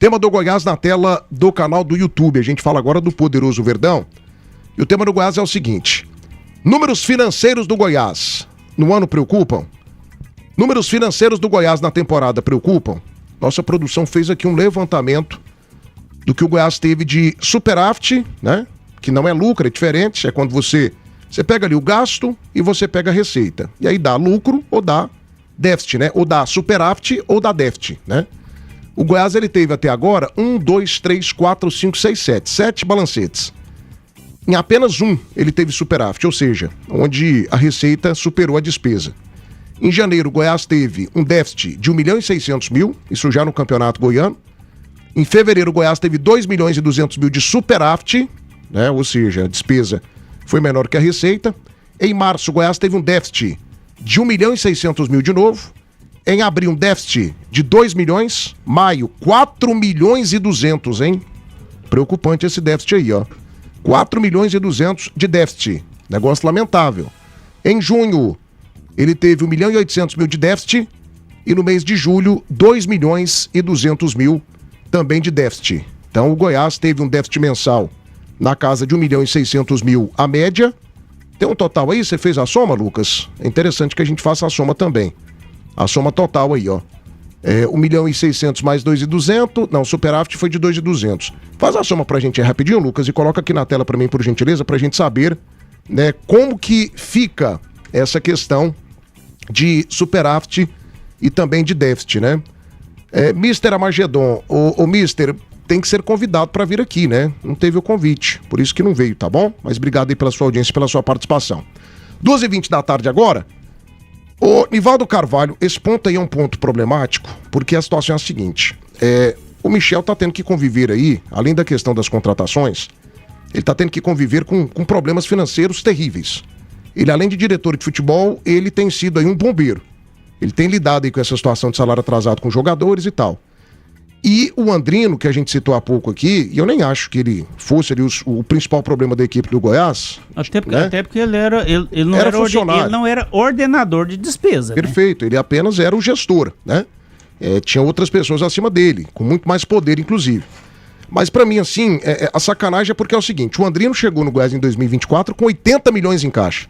Tema do Goiás na tela do canal do YouTube. A gente fala agora do poderoso Verdão. E o tema do Goiás é o seguinte: números financeiros do Goiás no ano preocupam? Números financeiros do Goiás na temporada preocupam? Nossa produção fez aqui um levantamento do que o Goiás teve de superávit, né? Que não é lucro, é diferente. É quando você pega ali o gasto e você pega a receita. E aí dá lucro ou dá déficit, né? Ou dá superávit ou dá déficit, né? O Goiás, ele teve até agora 7 balancetes. Em apenas um, ele teve superávit, ou seja, onde a receita superou a despesa. Em janeiro, o Goiás teve um déficit de 1.600.000, isso já no Campeonato Goiano. Em fevereiro, o Goiás teve 2.200.000 de superávit, né? Ou seja, a despesa foi menor que a receita. Em março, o Goiás teve um déficit de 1.600.000 de novo. Em abril, um déficit de 2 milhões. Maio, 4.200.000, hein? Preocupante esse déficit aí, ó. 4.200.000 de déficit. Negócio lamentável. Em junho, ele teve 1.800.000 de déficit. E no mês de julho, 2.200.000 também de déficit. Então, o Goiás teve um déficit mensal na casa de 1.600.000 a média. Tem um total aí? Você fez a soma, Lucas? É interessante que a gente faça a soma também. A soma total aí, ó. 1.600.000 mais 2.200. Não, o superávit foi de 2.200. Faz a soma pra gente aí rapidinho, Lucas, e coloca aqui na tela pra mim, por gentileza, pra gente saber, né, como que fica essa questão de superávit e também de déficit, né? Mr. Amagedon, o Mister tem que ser convidado pra vir aqui, né? Não teve o convite, por isso que não veio, tá bom? Mas obrigado aí pela sua audiência e pela sua participação. 2h20 da tarde agora. Ô, Nivaldo Carvalho, esse ponto aí é um ponto problemático, porque a situação é a seguinte: o Michel tá tendo que conviver aí, além da questão das contratações, ele tá tendo que conviver com problemas financeiros terríveis. Ele, além de diretor de futebol, ele tem sido aí um bombeiro. Ele tem lidado aí com essa situação de salário atrasado com jogadores e tal. E o Andrino, que a gente citou há pouco aqui, e eu nem acho que ele fosse ali o principal problema da equipe do Goiás. Até porque, né? até porque ele não era era funcionário. ele não era ordenador de despesa. Perfeito, né? Ele apenas era o gestor, né? Tinha outras pessoas acima dele, com muito mais poder, inclusive. Mas pra mim, assim, a sacanagem é porque é o seguinte: o Andrino chegou no Goiás em 2024 com 80 milhões em caixa.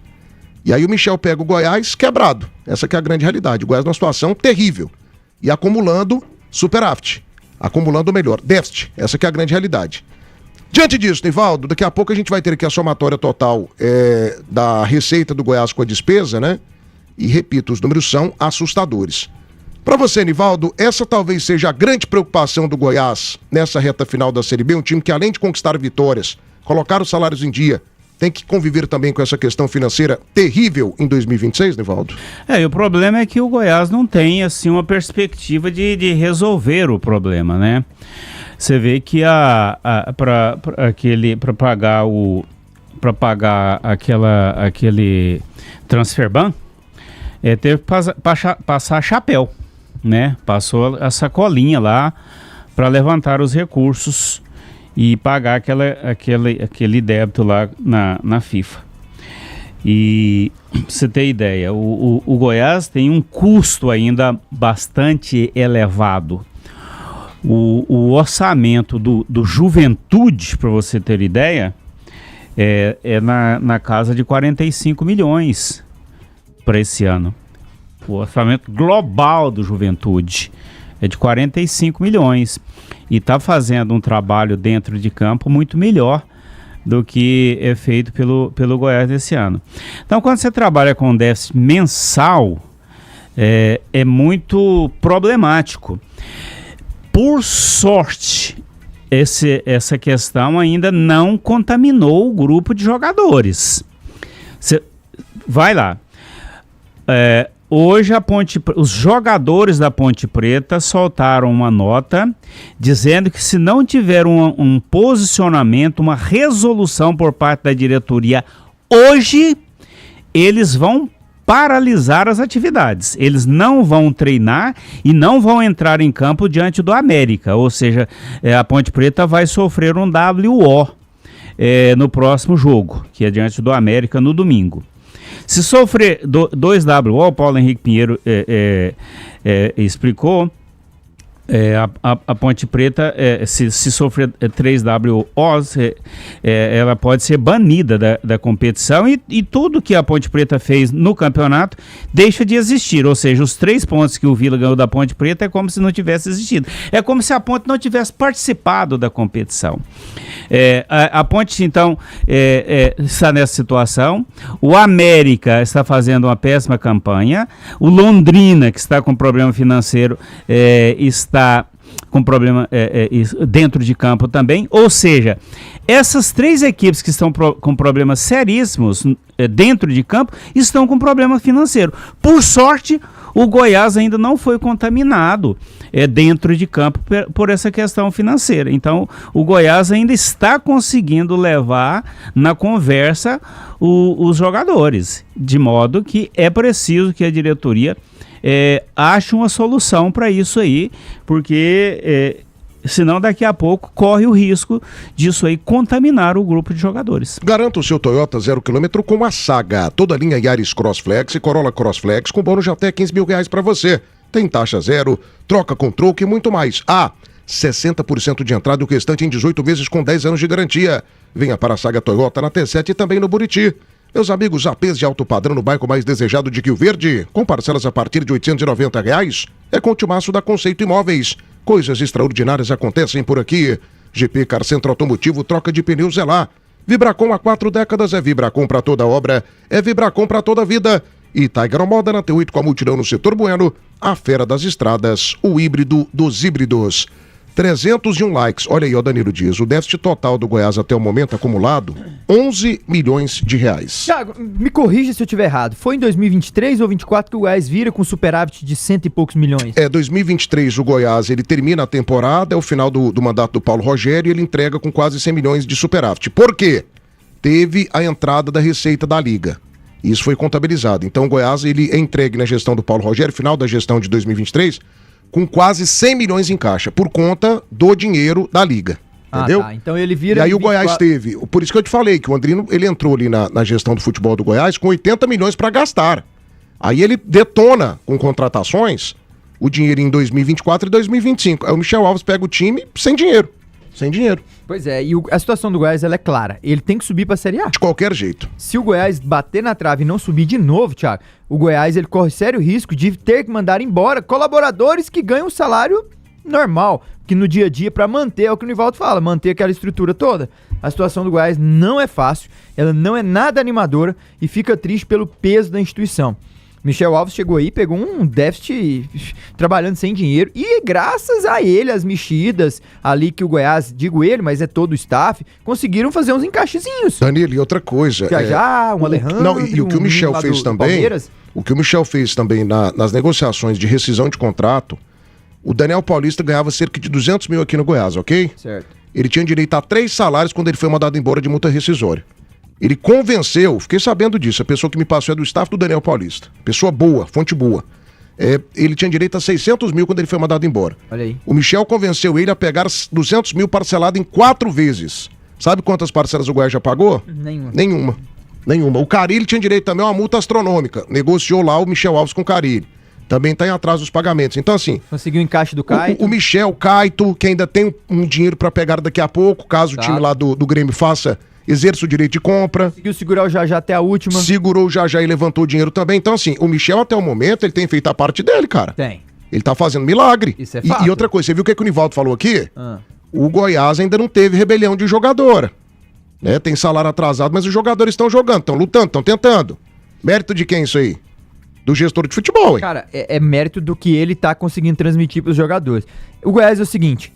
E aí o Michel pega o Goiás quebrado. Essa que é a grande realidade. O Goiás numa situação terrível. E acumulando superávit. Acumulando melhor, déficit, essa que é a grande realidade. Diante disso, Nivaldo, daqui a pouco a gente vai ter aqui a somatória total da receita do Goiás com a despesa, né? E repito, os números são assustadores. Para você, Nivaldo, essa talvez seja a grande preocupação do Goiás nessa reta final da Série B, um time que, além de conquistar vitórias, colocar os salários em dia, tem que conviver também com essa questão financeira terrível em 2026, Nivaldo? E o problema é que o Goiás não tem, assim, uma perspectiva de resolver o problema, né? Você vê que para pagar aquele transfer ban, teve que passar chapéu, né? Passou a sacolinha para levantar os recursos e pagar aquele débito lá na FIFA. E pra você ter ideia, o Goiás tem um custo ainda bastante elevado. O orçamento do Juventude, para você ter ideia, é na casa de 45 milhões para esse ano. O orçamento global do Juventude é de 45 milhões. E está fazendo um trabalho dentro de campo muito melhor do que é feito pelo Goiás nesse ano. Então, quando você trabalha com déficit mensal, é muito problemático. Por sorte, essa questão ainda não contaminou o grupo de jogadores. Você vai lá. Hoje os jogadores da Ponte Preta soltaram uma nota dizendo que se não tiver um posicionamento, uma resolução por parte da diretoria hoje, eles vão paralisar as atividades. Eles não vão treinar e não vão entrar em campo diante do América, ou seja, a Ponte Preta vai sofrer um WO no próximo jogo, que é diante do América no domingo. Se sofrer 2 WO, o Paulo Henrique Pinheiro explicou, A Ponte Preta, se sofrer 3WOs, ela pode ser banida da competição e tudo que a Ponte Preta fez no campeonato deixa de existir. Ou seja, os 3 pontos que o Vila ganhou da Ponte Preta é como se não tivesse existido. É como se a Ponte não tivesse participado da competição. A Ponte, então, está nessa situação. O América está fazendo uma péssima campanha. O Londrina, que está com problema financeiro, está com problema dentro de campo também. Ou seja, essas 3 equipes que estão com problemas seríssimos dentro de campo estão com problema financeiro. Por sorte, o Goiás ainda não foi contaminado dentro de campo por essa questão financeira. Então, o Goiás ainda está conseguindo levar na conversa os jogadores, de modo que é preciso que a diretoria ache uma solução para isso aí, porque senão daqui a pouco corre o risco disso aí contaminar o grupo de jogadores. Garanta o seu Toyota 0 km com a Saga. Toda a linha Yaris Crossflex e Corolla Crossflex com bônus de até R$15 mil para você. Tem taxa zero, troca com troco e muito mais. 60% de entrada e o restante em 18 vezes com 10 anos de garantia. Venha para a Saga Toyota na T7 e também no Buriti. Meus amigos, APs de alto padrão no bairro mais desejado de Rio Verde, com parcelas a partir de R$890, é com o timaço da Conceito Imóveis. Coisas extraordinárias acontecem por aqui. GP Car Centro Automotivo, troca de pneus é lá. Vibracom há 4 décadas é Vibracom para toda obra, é Vibracom para toda vida. E Tiger Moda na T8 com a multidão no setor Bueno, a fera das estradas, o híbrido dos híbridos. 301 likes. Olha aí, Danilo Dias, o déficit total do Goiás até o momento acumulado, R$11 milhões. Thiago, me corrija se eu estiver errado. Foi em 2023 ou 2024 que o Goiás vira com superávit de 100 e poucos milhões? 2023 o Goiás, ele termina a temporada, é o final do mandato do Paulo Rogério e ele entrega com quase 100 milhões de superávit. Por quê? Teve a entrada da receita da Liga. Isso foi contabilizado. Então o Goiás, ele é entregue na gestão do Paulo Rogério, final da gestão de 2023, com quase 100 milhões em caixa, por conta do dinheiro da Liga. Entendeu? Tá. Então ele vira... E aí o Goiás teve... Por isso que eu te falei que o Andrino, ele entrou ali na gestão do futebol do Goiás com 80 milhões para gastar. Aí ele detona com contratações o dinheiro em 2024 e 2025. Aí o Michel Alves pega o time sem dinheiro. Sem dinheiro. Pois é, e a situação do Goiás, ela é clara. Ele tem que subir pra Série A. De qualquer jeito. Se o Goiás bater na trave e não subir de novo, Thiago, o Goiás, ele corre sério risco de ter que mandar embora colaboradores que ganham um salário normal, que no dia a dia, pra manter, é o que o Nivaldo fala, manter aquela estrutura toda. A situação do Goiás não é fácil, ela não é nada animadora e fica triste pelo peso da instituição. Michel Alves chegou aí, pegou um déficit trabalhando sem dinheiro e graças a ele, as mexidas ali que o Goiás, digo ele, mas é todo o staff, conseguiram fazer uns encaixezinhos. Danilo, e outra coisa... Já, um Alejandro... Não, e o que o Michel fez também... Palmeiras. O que o Michel fez também nas negociações de rescisão de contrato, o Daniel Paulista ganhava cerca de 200 mil aqui no Goiás, ok? Certo. Ele tinha direito a 3 salários quando ele foi mandado embora de multa rescisória. Ele convenceu, fiquei sabendo disso, a pessoa que me passou é do staff do Daniel Paulista. Pessoa boa, fonte boa. Ele tinha direito a 600 mil quando ele foi mandado embora. Olha aí. O Michel convenceu ele a pegar 200 mil parcelado em 4 vezes. Sabe quantas parcelas o Goiás já pagou? Nenhuma. O Carille tinha direito também a uma multa astronômica. Negociou lá o Michel Alves com o Carille. Também está em atraso dos pagamentos. Então, assim... Conseguiu o encaixe do Caito. O Michel, Caito, que ainda tem um dinheiro para pegar daqui a pouco, caso o time lá do Grêmio exerça o direito de compra. Conseguiu segurar o Jajá até a última. Segurou o Jajá e levantou o dinheiro também. Então, assim, o Michel até o momento, ele tem feito a parte dele, cara. Tem. Ele tá fazendo milagre. Isso é fato. E outra coisa, você viu o que o Nivaldo falou aqui? O Goiás ainda não teve rebelião de jogador. Né? Tem salário atrasado, mas os jogadores estão jogando, estão lutando, estão tentando. Mérito de quem isso aí? Do gestor de futebol, hein? Cara, é mérito do que ele tá conseguindo transmitir pros jogadores. O Goiás é o seguinte,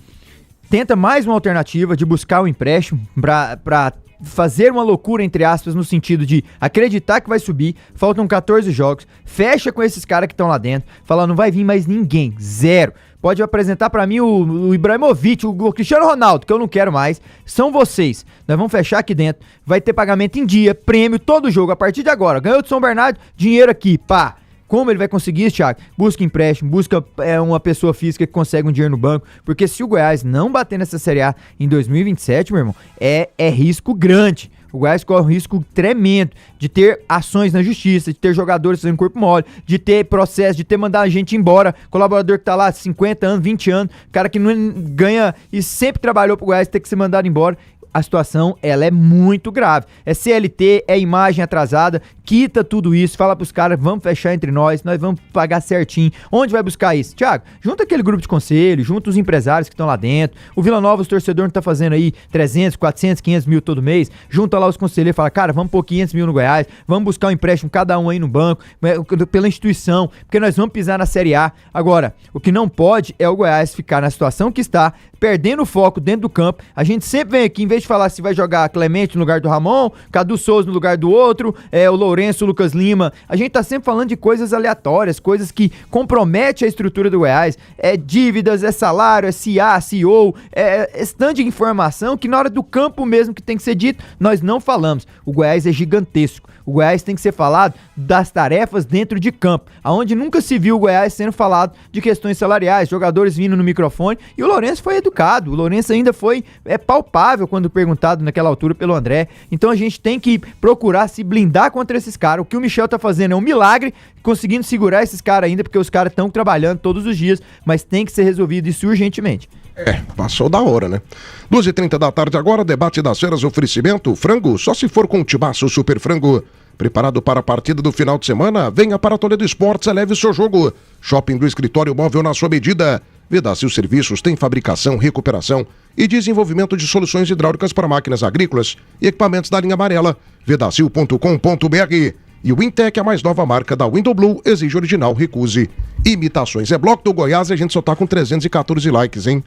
tenta mais uma alternativa de buscar um empréstimo pra fazer uma loucura, entre aspas, no sentido de acreditar que vai subir, faltam 14 jogos, fecha com esses caras que estão lá dentro, fala, não vai vir mais ninguém, zero. Pode apresentar pra mim o Ibrahimovic, o Cristiano Ronaldo, que eu não quero mais, são vocês. Nós vamos fechar aqui dentro, vai ter pagamento em dia, prêmio, todo jogo, a partir de agora. Ganhou de São Bernardo, dinheiro aqui, pá. Como ele vai conseguir isso, Thiago? Busca empréstimo, busca uma pessoa física que consegue um dinheiro no banco, porque se o Goiás não bater nessa Série A em 2027, meu irmão, é risco grande. O Goiás corre um risco tremendo de ter ações na justiça, de ter jogadores fazendo corpo mole, de ter processo, de ter mandado a gente embora, colaborador que tá lá 50 anos, 20 anos, cara que não ganha e sempre trabalhou pro Goiás ter que ser mandado embora. A situação, ela é muito grave. É CLT, é imagem atrasada, quita tudo isso, fala pros caras, vamos fechar entre nós vamos pagar certinho. Onde vai buscar isso? Thiago, junta aquele grupo de conselho, junta os empresários que estão lá dentro, o Vila Nova, os torcedores que tá fazendo aí 300, 400, 500 mil todo mês, junta lá os conselheiros e fala, cara, vamos pôr 500 mil no Goiás, vamos buscar um empréstimo cada um aí no banco, pela instituição, porque nós vamos pisar na Série A. Agora, o que não pode é o Goiás ficar na situação que está, perdendo o foco dentro do campo. A gente sempre vem aqui, em vez de falar se vai jogar Clemente no lugar do Ramon, Cadu Souza no lugar do outro, o Lourenço, o Lucas Lima, a gente tá sempre falando de coisas aleatórias, coisas que comprometem a estrutura do Goiás, dívidas, salário, CA, CEO, stand de informação que na hora do campo mesmo que tem que ser dito, nós não falamos. O Goiás é gigantesco. O Goiás tem que ser falado das tarefas dentro de campo, aonde nunca se viu o Goiás sendo falado de questões salariais, jogadores vindo no microfone, e o Lourenço foi educado, o Lourenço ainda foi palpável quando perguntado naquela altura pelo André. Então a gente tem que procurar se blindar contra esses caras. O que o Michel tá fazendo é um milagre, conseguindo segurar esses caras ainda, porque os caras estão trabalhando todos os dias, mas tem que ser resolvido isso urgentemente. Passou da hora, né? 2h30 da tarde agora, debate das feras, oferecimento, frango, só se for com o Timaço Super Frango. Preparado para a partida do final de semana? Venha para Toledo Esportes, eleve o seu jogo. Shopping do Escritório Móvel na sua medida. Vedacil Serviços tem fabricação, recuperação e desenvolvimento de soluções hidráulicas para máquinas agrícolas e equipamentos da linha amarela. Vedacil.com.br. E o Intec, a mais nova marca da Window Blue, exige original, recuse imitações. É Bloco do Goiás e a gente só tá com 314 likes, hein?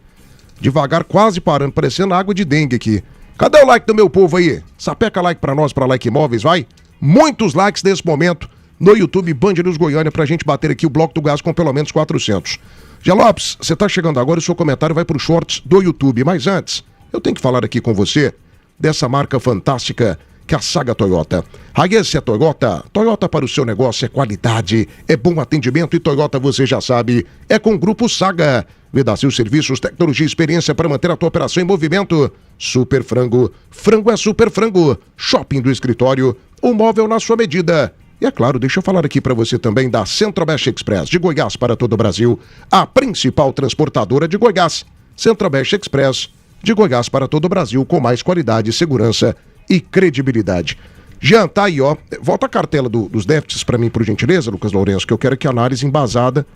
Devagar, quase parando, parecendo água de dengue aqui. Cadê o like do meu povo aí? Sapeca like pra nós, pra Like Imóveis, vai? Muitos likes nesse momento no YouTube Band News Goiânia pra gente bater aqui o Bloco do Gás com pelo menos 400. Gé Lopes, você tá chegando agora e o seu comentário vai pro shorts do YouTube. Mas antes, eu tenho que falar aqui com você dessa marca fantástica que é a Saga Toyota. Esse é Toyota. Toyota para o seu negócio é qualidade, é bom atendimento e Toyota, você já sabe, é com o Grupo Saga. Vedacil Serviços, tecnologia e experiência para manter a tua operação em movimento. Super Frango. Frango é Super Frango. Shopping do Escritório. O móvel na sua medida. E é claro, deixa eu falar aqui para você também da Centro-Oeste Express, de Goiás para todo o Brasil. A principal transportadora de Goiás. Centro-Oeste Express, de Goiás para todo o Brasil, com mais qualidade, segurança e credibilidade. Jean, tá aí, ó. Volta a cartela dos déficits para mim, por gentileza, Lucas Lourenço, que eu quero aqui a análise embasada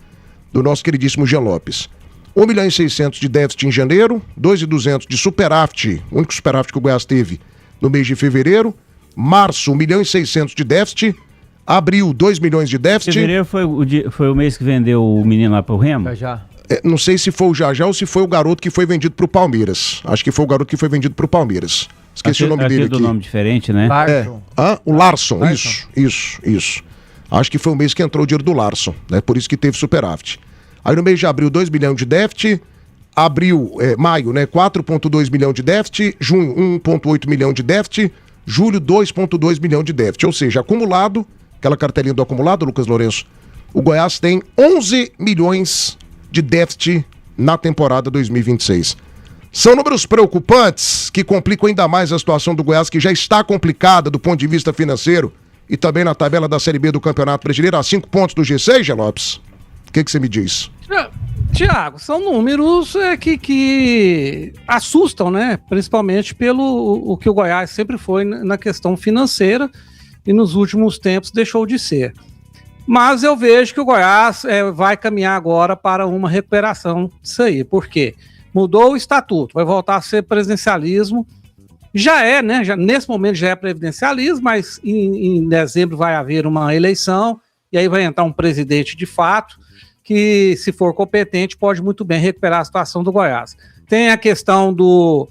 do nosso queridíssimo Jean Lopes. 1.600.000 de déficit em janeiro, 2.200 de superávit, o único superávit que o Goiás teve no mês de fevereiro. Março, 1.600.000 de déficit. Abril, 2 milhões de déficit. Fevereiro foi o mês que vendeu o menino lá pro Remo? Já. Não sei se foi o Jajá ou se foi o garoto que foi vendido pro Palmeiras. Acho que foi o garoto que foi vendido pro Palmeiras. Esqueci o nome dele aqui. do nome diferente, né? Larson. O Larson. Isso. Acho que foi o mês que entrou o dinheiro do Larson, né? Por isso que teve superávit. Aí no mês de abril, 2 milhões de déficit. Maio, né? 4,2 milhões de déficit. Junho, 1,8 milhão de déficit. Julho, 2,2 milhão de déficit. Ou seja, acumulado, aquela cartelinha do acumulado, Lucas Lourenço, o Goiás tem 11 milhões de déficit na temporada 2026. São números preocupantes que complicam ainda mais a situação do Goiás, que já está complicada do ponto de vista financeiro e também na tabela da Série B do Campeonato Brasileiro, a 5 pontos do G6, Jean Lopes. O que você me diz? Tiago, são números que assustam, né? Principalmente pelo o que o Goiás sempre foi na questão financeira e nos últimos tempos deixou de ser. Mas eu vejo que o Goiás vai caminhar agora para uma recuperação disso aí. Por quê? Mudou o estatuto, vai voltar a ser presidencialismo. Já é, né? Nesse momento já é presidencialismo, mas em dezembro vai haver uma eleição e aí vai entrar um presidente de fato que, se for competente, pode muito bem recuperar a situação do Goiás. Tem a questão do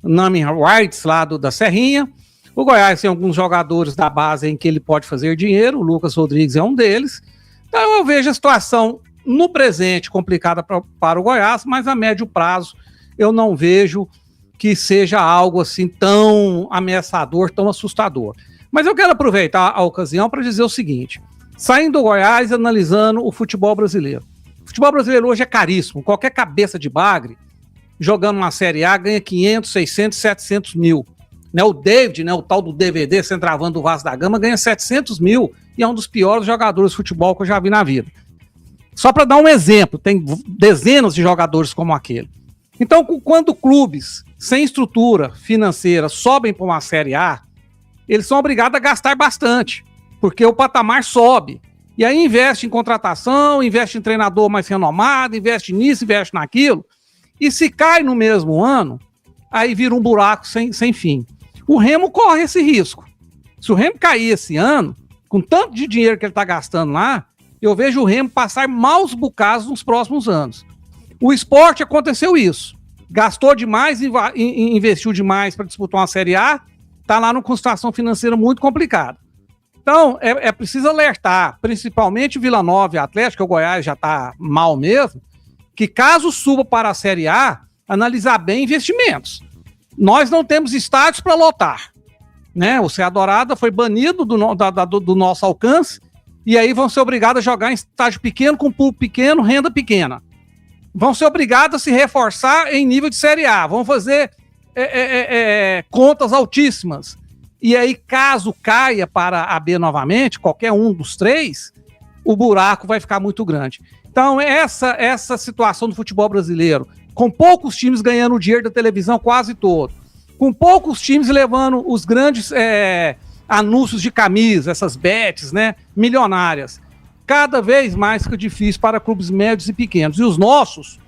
naming rights lá da Serrinha. O Goiás tem alguns jogadores da base em que ele pode fazer dinheiro, o Lucas Rodrigues é um deles. Então eu vejo a situação no presente complicada para o Goiás, mas a médio prazo eu não vejo que seja algo assim tão ameaçador, tão assustador. Mas eu quero aproveitar a ocasião para dizer o seguinte: saindo do Goiás, analisando o futebol brasileiro. O futebol brasileiro hoje é caríssimo. Qualquer cabeça de bagre, jogando uma Série A, ganha 500, 600, 700 mil. né? O David, né? O tal do DVD, centroavante do Vasco da Gama, ganha 700 mil e é um dos piores jogadores de futebol que eu já vi na vida. Só para dar um exemplo, tem dezenas de jogadores como aquele. Então, quando clubes sem estrutura financeira sobem para uma Série A, eles são obrigados a gastar bastante, porque o patamar sobe. E aí investe em contratação, investe em treinador mais renomado, investe nisso, investe naquilo. E se cai no mesmo ano, aí vira um buraco sem fim. O Remo corre esse risco. Se o Remo cair esse ano, com tanto de dinheiro que ele está gastando lá, eu vejo o Remo passar maus bocados nos próximos anos. O Sport aconteceu isso. Gastou demais, investiu demais para disputar uma Série A, está lá numa situação financeira muito complicada. Então, é preciso alertar, principalmente Vila Nova e Atlético, que o Goiás já está mal mesmo, que caso suba para a Série A, analisar bem investimentos. Nós não temos estádios para lotar, né? O Serra Dourada foi banido do nosso alcance, e aí vão ser obrigados a jogar em estádio pequeno, com público pequeno, renda pequena. Vão ser obrigados a se reforçar em nível de Série A, vão fazer contas altíssimas. E aí, caso caia para a B novamente, qualquer um dos três, o buraco vai ficar muito grande. Então, essa situação do futebol brasileiro, com poucos times ganhando o dinheiro da televisão quase todo, com poucos times levando os grandes anúncios de camisa, essas bets, né, milionárias, cada vez mais fica difícil para clubes médios e pequenos. E os nossos,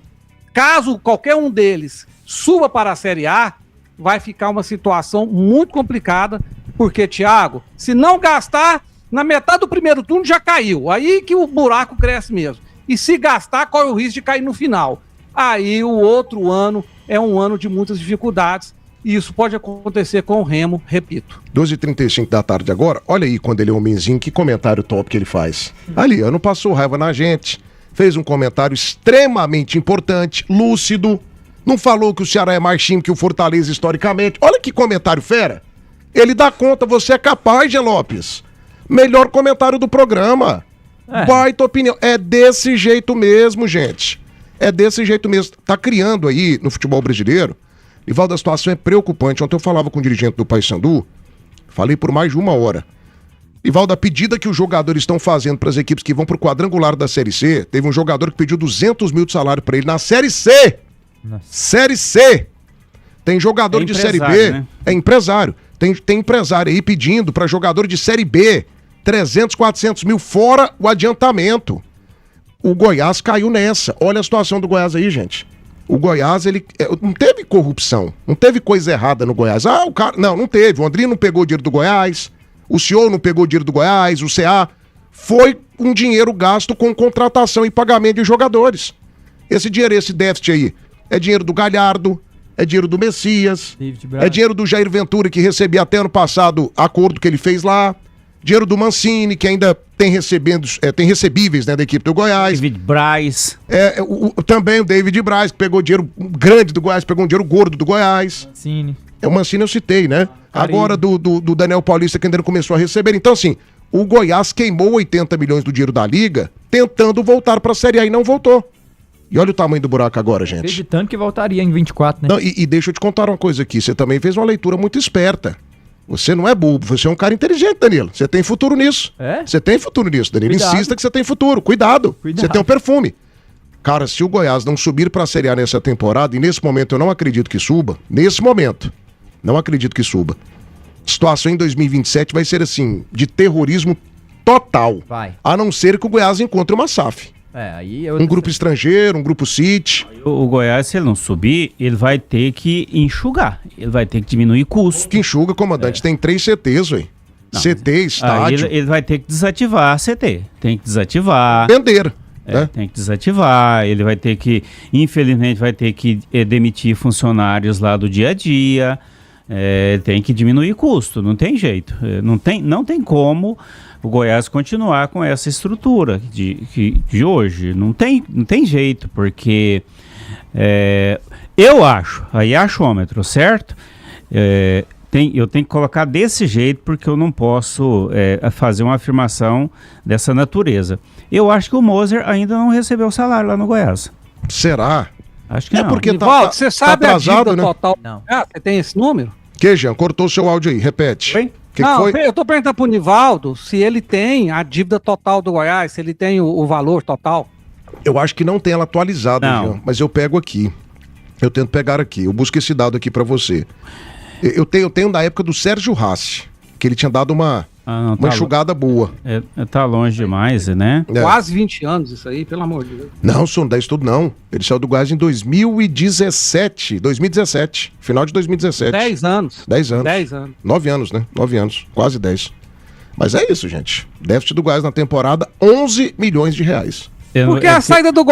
caso qualquer um deles suba para a Série A, vai ficar uma situação muito complicada, porque, Thiago, se não gastar, na metade do primeiro turno já caiu. Aí que o buraco cresce mesmo. E se gastar, corre o risco de cair no final. Aí o outro ano é um ano de muitas dificuldades. E isso pode acontecer com o Remo, repito. 12h35 da tarde agora. Olha aí, quando ele é homenzinho, que comentário top que ele faz. Ali, não passou raiva na gente. Fez um comentário extremamente importante, lúcido. Não falou que o Ceará é mais time que o Fortaleza historicamente. Olha que comentário fera. Ele dá conta, você é capaz, Gê Lopes. Melhor comentário do programa. Baita opinião. É desse jeito mesmo, gente. É desse jeito mesmo. Tá criando aí no futebol brasileiro. Ivaldo, a situação é preocupante. Ontem eu falava com o dirigente do Paysandu, falei por mais de 1 hora. Ivaldo, a pedida que os jogadores estão fazendo para as equipes que vão pro quadrangular da Série C, teve um jogador que pediu 200 mil de salário para ele na Série C. Nossa. Série C. Tem jogador de Série B, né? É empresário. Tem empresário aí pedindo para jogador de Série B 300, 400 mil fora o adiantamento. O Goiás caiu nessa. Olha a situação do Goiás aí, gente. O Goiás, ele não teve corrupção, não teve coisa errada no Goiás. O cara, não teve. O Andrinho não pegou o dinheiro do Goiás, o senhor não pegou o dinheiro do Goiás, o CA. Foi um dinheiro gasto com contratação e pagamento de jogadores. Esse dinheiro, esse déficit aí, é dinheiro do Galhardo, é dinheiro do Messias, é dinheiro do Jair Ventura, que recebia até ano passado acordo que ele fez lá, dinheiro do Mancini, que ainda tem recebíveis, né, da equipe do Goiás. David Braz. Também o David Braz, que pegou dinheiro grande do Goiás, pegou um dinheiro gordo do Goiás. Mancini. O Mancini eu citei, né? Agora do Daniel Paulista, que ainda não começou a receber. Então, assim, o Goiás queimou 80 milhões do dinheiro da Liga, tentando voltar pra Série A e não voltou. E olha o tamanho do buraco agora, gente. Acreditando que voltaria em 24, né? Não, e deixa eu te contar uma coisa aqui. Você também fez uma leitura muito esperta. Você não é bobo, você é um cara inteligente, Danilo. Você tem futuro nisso. É? Você tem futuro nisso, Danilo. Cuidado. Insista que você tem futuro. Cuidado. Você tem um perfume. Cara, se o Goiás não subir pra Série A nessa temporada, e nesse momento eu não acredito que suba, nesse momento, não acredito que suba. A situação em 2027 vai ser assim, de terrorismo total. Vai. A não ser que o Goiás encontre uma SAF. Um grupo estrangeiro, um grupo City. O Goiás, se ele não subir, ele vai ter que enxugar. Ele vai ter que diminuir custo. Que enxuga, comandante. Tem 3 CTs, velho. CT, estádio. Ele vai ter que desativar a CT. Tem que desativar. Vender. Né? Tem que desativar. Ele vai ter que, infelizmente, vai ter que demitir funcionários lá do dia a dia. Tem que diminuir custo. Não tem jeito. Não tem como o Goiás continuar com essa estrutura de hoje. Não tem jeito, porque eu acho, aí é achômetro, certo? Eu tenho que colocar desse jeito, porque eu não posso fazer uma afirmação dessa natureza. Eu acho que o Moser ainda não recebeu o salário lá no Goiás. Será? Acho que não. Porque Nivaldo, você sabe atrasado, a dívida né? total? Não. Você tem esse número? Que, Jean? Cortou seu áudio aí, repete. Oi? Que Não, foi? eu tô perguntando pro Nivaldo se ele tem a dívida total do Goiás, se ele tem o valor total. Eu acho que não tem ela atualizada, Não. Jean, mas eu pego aqui. Eu tento pegar aqui. Eu busco esse dado aqui pra você. Eu tenho da época do Sérgio Rassi, que ele tinha dado uma enxugada boa. Tá longe demais, né? É. Quase 20 anos isso aí, pelo amor de Deus. Não, são 10 tudo não. Ele saiu do Goiás em 2017. Final de 2017. 10 anos. 10 anos. 10 anos. 9 anos, né? 9 anos. Quase 10. Mas é isso, gente. Déficit do Goiás na temporada, 11 milhões de reais. Porque a saída do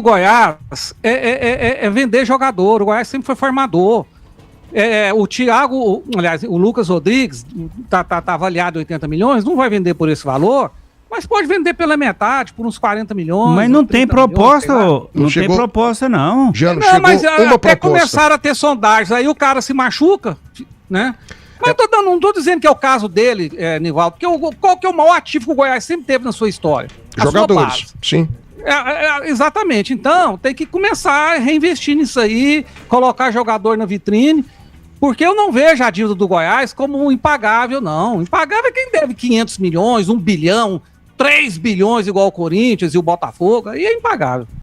Goiás é vender jogador. O Goiás sempre foi formador. O Thiago, aliás, o Lucas Rodrigues tá avaliado em 80 milhões, não vai vender por esse valor, mas pode vender pela metade, por uns 40 milhões. Mas não tem proposta, milhões, não chegou- tem proposta, não. Já não não, chegou mas uma até proposta. começaram a ter sondagens, aí o cara se machuca, né? Mas não tô dizendo que é o caso dele, Nivaldo, porque qual que é o maior ativo que o Goiás sempre teve na sua história? A sua Jogadores, base. sim. Exatamente. Então, tem que começar a reinvestir nisso aí, colocar jogador na vitrine, porque eu não vejo a dívida do Goiás como impagável, não. Impagável é quem deve 500 milhões, 1 bilhão, 3 bilhões igual o Corinthians e o Botafogo, aí é impagável.